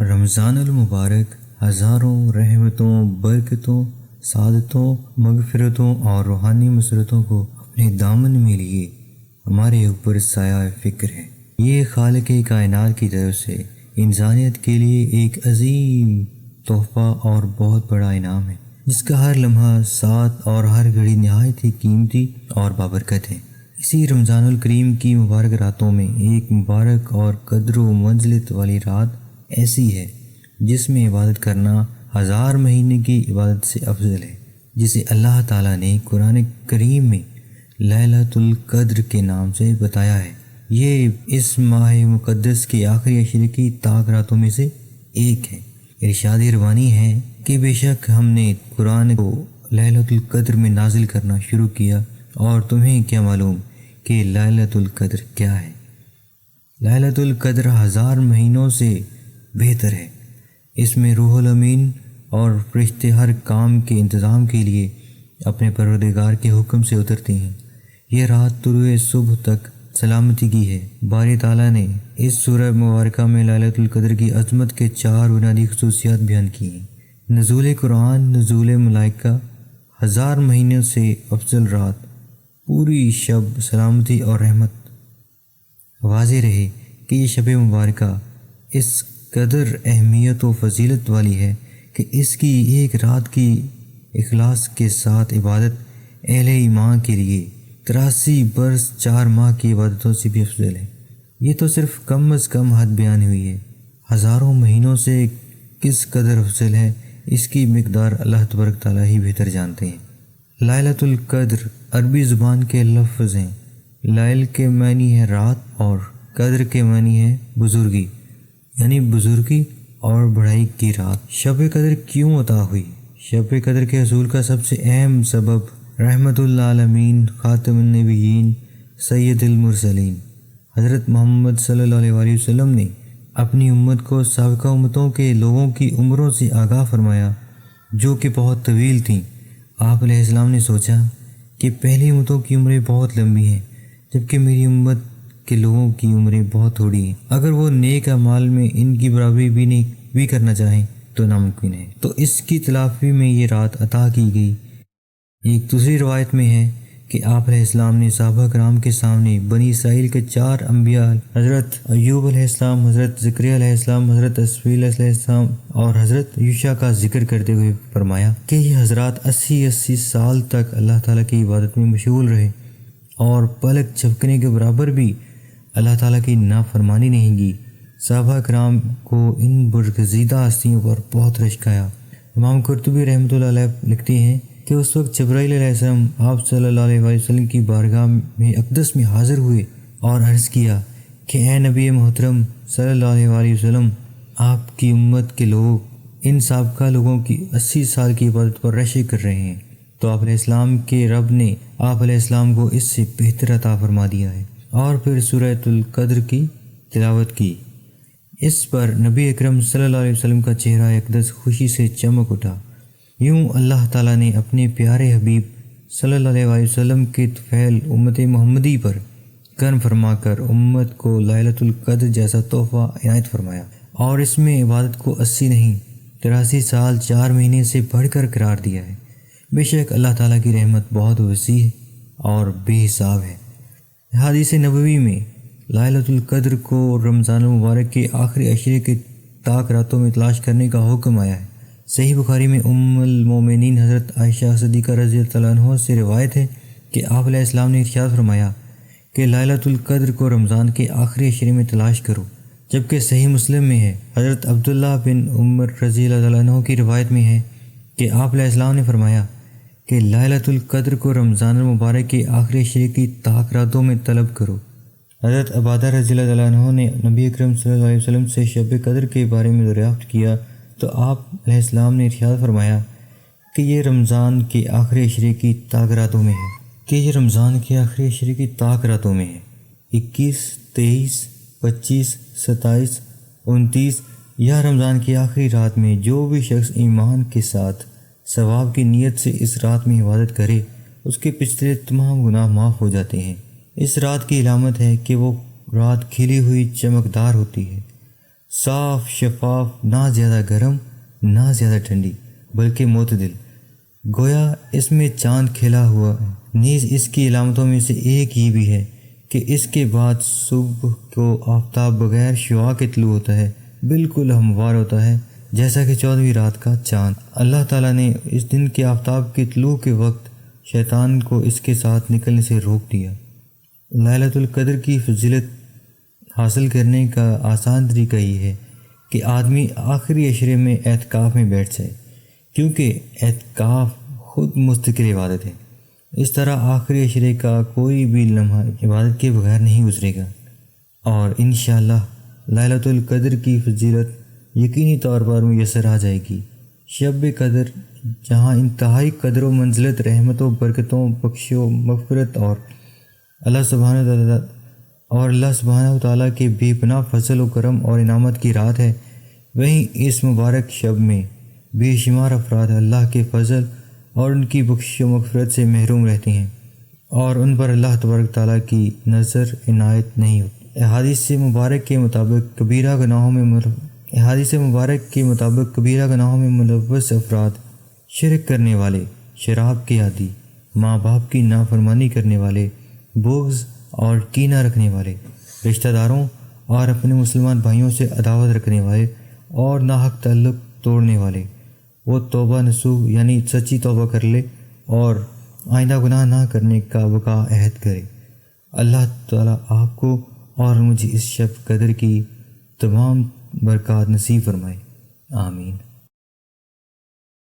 رمضان المبارک ہزاروں رحمتوں، برکتوں، سعادتوں، مغفرتوں اور روحانی مسرتوں کو اپنے دامن میں لیے ہمارے اوپر سایہ فکر ہے۔ یہ خالق کائنات کی طرف سے انسانیت کے لیے ایک عظیم تحفہ اور بہت بڑا انعام ہے، جس کا ہر لمحہ، ساعت اور ہر گھڑی نہایت ہی قیمتی اور بابرکت ہے۔ اسی رمضان الکریم کی مبارک راتوں میں ایک مبارک اور قدر و منزلت والی رات ایسی ہے جس میں عبادت کرنا ہزار مہینے کی عبادت سے افضل ہے، جسے اللہ تعالیٰ نے قرآن کریم میں لیلۃ القدر کے نام سے بتایا ہے۔ یہ اس ماہ مقدس کے آخری عشرے کی طاق راتوں میں سے ایک ہے۔ ارشاد ربانی ہے کہ بے شک ہم نے قرآن کو لیلۃ القدر میں نازل کرنا شروع کیا، اور تمہیں کیا معلوم کہ لیلۃ القدر کیا ہے؟ لیلۃ القدر ہزار مہینوں سے بہتر ہے۔ اس میں روح الامین اور فرشتے ہر کام کے انتظام کے لیے اپنے پروردگار کے حکم سے اترتے ہیں۔ یہ رات طلوع صبح تک سلامتی کی ہے۔ باری تعالیٰ نے اس سورہ مبارکہ میں لیلۃ القدر کی عظمت کے 4 بنیادی خصوصیات بیان کی ہیں۔ نزول قرآن، نزول ملائکہ، ہزار مہینوں سے افضل رات، پوری شب سلامتی اور رحمت۔ واضح رہے کہ یہ شب مبارکہ اس قدر اہمیت و فضیلت والی ہے کہ اس کی ایک رات کی اخلاص کے ساتھ عبادت اہل ایمان کے لیے 83 برس 4 ماہ کی عبادتوں سے بھی افضل ہے۔ یہ تو صرف کم از کم حد بیان ہوئی ہے، ہزاروں مہینوں سے کس قدر افضل ہے اس کی مقدار اللہ تبارک تعالیٰ ہی بہتر جانتے ہیں۔ لیلۃ القدر عربی زبان کے لفظ ہیں۔ لیل کے معنی ہے رات اور قدر کے معنی ہے بزرگی، یعنی بزرگی اور بڑائی کی رات۔ شب قدر کیوں عطا ہوئی؟ شب قدر کے حصول کا سب سے اہم سبب رحمت للعالمین، خاتم النبیین، سید المرسلین حضرت محمد صلی اللہ علیہ وسلم نے اپنی امت کو سابقہ امتوں کے لوگوں کی عمروں سے آگاہ فرمایا جو کہ بہت طویل تھیں۔ آپ علیہ السلام نے سوچا کہ پہلی امتوں کی عمریں بہت لمبی ہیں، جبکہ میری امت کے لوگوں کی عمریں بہت تھوڑی ہیں۔ اگر وہ نیک اعمال میں ان کی برابری بھی کرنا چاہیں تو ناممکن ہے، تو اس کی تلافی میں یہ رات عطا کی گئی۔ ایک دوسری روایت میں ہے کہ آپ علیہ السلام نے صحابہ کرام کے سامنے بنی اسرائیل کے 4 انبیاء حضرت ایوب علیہ السلام، حضرت زکریا علیہ السلام، حضرت اسماعیل علیہ السلام اور حضرت یوشع کا ذکر کرتے ہوئے فرمایا کہ یہ حضرات 80 سال تک اللہ تعالیٰ کی عبادت میں مشغول رہے اور پلک جھپکنے کے برابر بھی اللہ تعالیٰ کی نافرمانی نہیں کی۔ صحابہ کرام کو ان برگزیدہ ہستیوں پر بہت رشک آیا۔ امام قرطبی رحمۃ اللہ علیہ لکھتے ہیں کہ اس وقت جبرائیل علیہ السلام آپ صلی اللہ علیہ وسلم کی بارگاہ میں اقدس میں حاضر ہوئے اور عرض کیا کہ اے نبی محترم صلی اللہ علیہ وسلم، آپ کی امت کے لوگ ان سابقہ لوگوں کی 80 سال کی عبادت پر رشک کر رہے ہیں، تو آپ علیہ السلام کے رب نے آپ علیہ السلام کو اس سے بہتر عطا فرما دیا ہے، اور پھر سورۃ القدر کی تلاوت کی۔ اس پر نبی اکرم صلی اللہ علیہ وسلم کا چہرہ اقدس خوشی سے چمک اٹھا۔ یوں اللہ تعالیٰ نے اپنے پیارے حبیب صلی اللہ علیہ وسلم کے طفیل امت محمدی پر کرم فرما کر امت کو لیلۃ القدر جیسا تحفہ عنایت فرمایا، اور اس میں عبادت کو 80 نہیں 83 سال 4 مہینے سے بڑھ کر قرار دیا ہے۔ بے شک اللہ تعالیٰ کی رحمت بہت وسیع اور بے حساب ہے۔ حدیث نبوی میں لیلۃ القدر کو رمضان المبارک کے آخری عشرے کے طاق راتوں میں تلاش کرنے کا حکم آیا ہے۔ صحیح بخاری میں ام المومنین حضرت عائشہ صدیقہ رضی اللہ عنہا سے روایت ہے کہ آپ علیہ السلام نے ارشاد فرمایا کہ لیلۃ القدر کو رمضان کے آخری عشرے میں تلاش کرو، جبکہ صحیح مسلم میں ہے۔ حضرت عبداللہ بن عمر رضی اللہ عنہ کی روایت میں ہے کہ آپ علیہ السلام نے فرمایا کہ لیلۃ القدر کو رمضان المبارک کے آخری عشرے کی طاق راتوں میں طلب کرو۔ حضرت عبادہ رضی اللہ عنہ نے نبی اکرم صلی اللہ علیہ وسلم سے شب قدر کے بارے میں دریافت کیا تو آپ علیہ السلام نے ارشاد فرمایا کہ یہ رمضان کے آخری عشرے کی طاق راتوں میں ہے۔ 21، 23، 25، 27، 29 یا رمضان کی آخری رات میں جو بھی شخص ایمان کے ساتھ ثواب کی نیت سے اس رات میں عبادت کرے، اس کے پچھلے تمام گناہ معاف ہو جاتے ہیں۔ اس رات کی علامت ہے کہ وہ رات کھلی ہوئی چمکدار ہوتی ہے۔ صاف شفاف، نہ زیادہ گرم نہ زیادہ ٹھنڈی بلکہ معتدل، گویا اس میں چاند کھلا ہوا ہے۔ نیز اس کی علامتوں میں سے ایک یہ بھی ہے کہ اس کے بعد صبح کو آفتاب بغیر شعاع کے طلوع ہوتا ہے، بالکل ہموار ہوتا ہے جیسا کہ 14ویں رات کا چاند۔ اللہ تعالیٰ نے اس دن کے آفتاب کے طلوع کے وقت شیطان کو اس کے ساتھ نکلنے سے روک دیا۔ لیلۃ القدر کی فضیلت حاصل کرنے کا آسان طریقہ یہ ہے کہ آدمی آخری عشرے میں اعتکاف میں بیٹھ جائے، کیونکہ اعتکاف خود مستقل عبادت ہے۔ اس طرح آخری عشرے کا کوئی بھی لمحہ عبادت کے بغیر نہیں گزرے گا، اور انشاءاللہ لیلۃ القدر کی فضیلت یقینی طور پر میسر آ جائے گی۔ شب قدر جہاں انتہائی قدر و منزلت، رحمت و برکتوں، بخش و مغفرت اور اللہ سبحانہ و تعالیٰ کے بے پناہ فضل و کرم اور انعامت کی رات ہے، وہیں اس مبارک شب میں بے شمار افراد اللہ کے فضل اور ان کی بخش و مغفرت سے محروم رہتے ہیں، اور ان پر اللہ تبارک تعالیٰ کی نظر عنایت نہیں ہوتی۔ احادیث مبارک کے مطابق کبیرہ گناہوں میں ملوث افراد، شرک کرنے والے، شراب کے عادی، ماں باپ کی نافرمانی کرنے والے، بغض اور کینہ رکھنے والے، رشتہ داروں اور اپنے مسلمان بھائیوں سے عداوت رکھنے والے اور ناحق تعلق توڑنے والے، وہ توبہ نصوح یعنی سچی توبہ کر لے اور آئندہ گناہ نہ کرنے کا وقع عہد کرے۔ اللہ تعالیٰ آپ کو اور مجھے اس شب قدر کی تمام برکات نصیب فرمائے، آمین۔